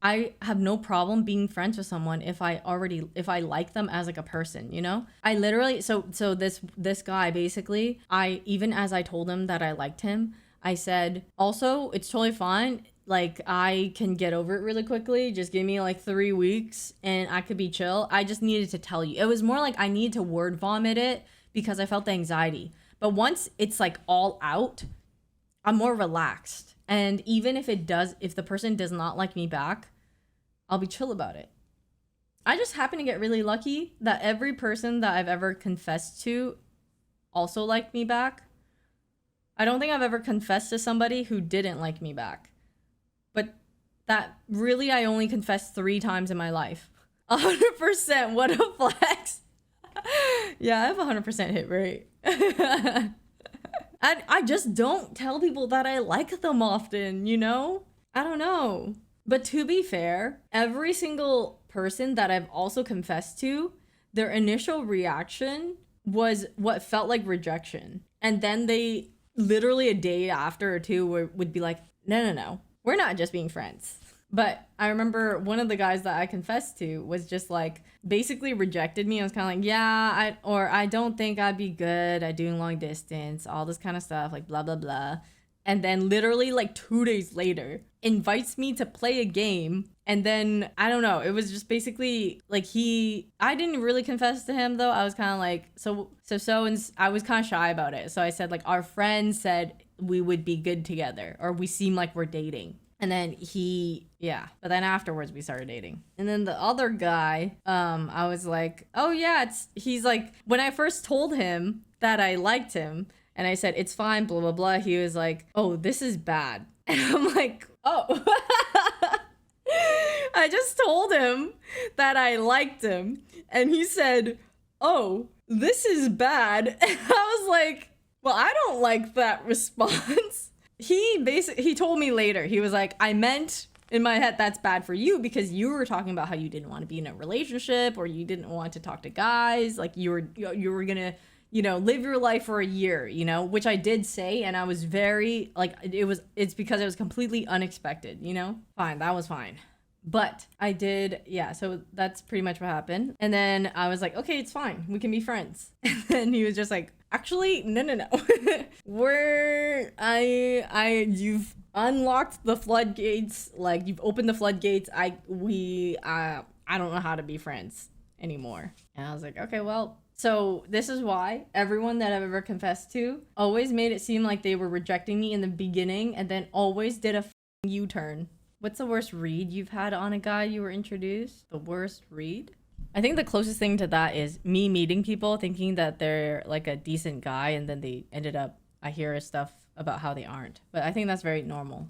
I have no problem being friends with someone if I like them as like a person, you know? I literally, so this guy basically, even as I told him that I liked him, I said, also, it's totally fine. Like, I can get over it really quickly. Just give me like 3 weeks and I could be chill. I just needed to tell you. It was more like I needed to word vomit it because I felt the anxiety. But once it's like all out, I'm more relaxed. And even if if the person does not like me back, I'll be chill about it. I just happen to get really lucky that every person that I've ever confessed to also liked me back. I don't think I've ever confessed to somebody who didn't like me back. But that really, I only confessed 3 times in my life. 100%. What a flex. Yeah, I have 100% hit rate. I just don't tell people that I like them often, you know? I don't know. But to be fair, every single person that I've also confessed to, their initial reaction was what felt like rejection. And then they literally a day after or two would be like, no, we're not just being friends. But I remember one of the guys that I confessed to was just like basically rejected me. I was kind of like, yeah, I don't think I'd be good at doing long distance, all this kind of stuff, like blah, blah, blah. And then literally like 2 days later invites me to play a game. And then I don't know, it was just basically like I didn't really confess to him though. I was kind of like, and I was kind of shy about it. So I said like, our friend said we would be good together, or we seem like we're dating. And then but then afterwards we started dating. And then the other guy, I was like, oh yeah, he's like, when I first told him that I liked him and I said, it's fine, blah, blah, blah, he was like, oh, this is bad. And I'm like, oh, I just told him that I liked him. And he said, oh, this is bad. And I was like, well, I don't like that response. He told me later, he was like, I meant in my head that's bad for you because you were talking about how you didn't want to be in a relationship or you didn't want to talk to guys, like you were gonna, live your life for a year, which I did say, and I was very like, it's because it was completely unexpected, fine, that was fine. But I did, yeah, so that's pretty much what happened. And then I was like, okay, it's fine, we can be friends. And then he was just like, actually, no. You've unlocked the floodgates, like you've opened the floodgates. I don't know how to be friends anymore. And I was like, okay, well, so this is why everyone that I've ever confessed to always made it seem like they were rejecting me in the beginning and then always did a U-turn. What's the worst read you've had on a guy you were introduced? The worst read? I think the closest thing to that is me meeting people thinking that they're like a decent guy and then they ended up, I hear stuff about how they aren't. But I think that's very normal.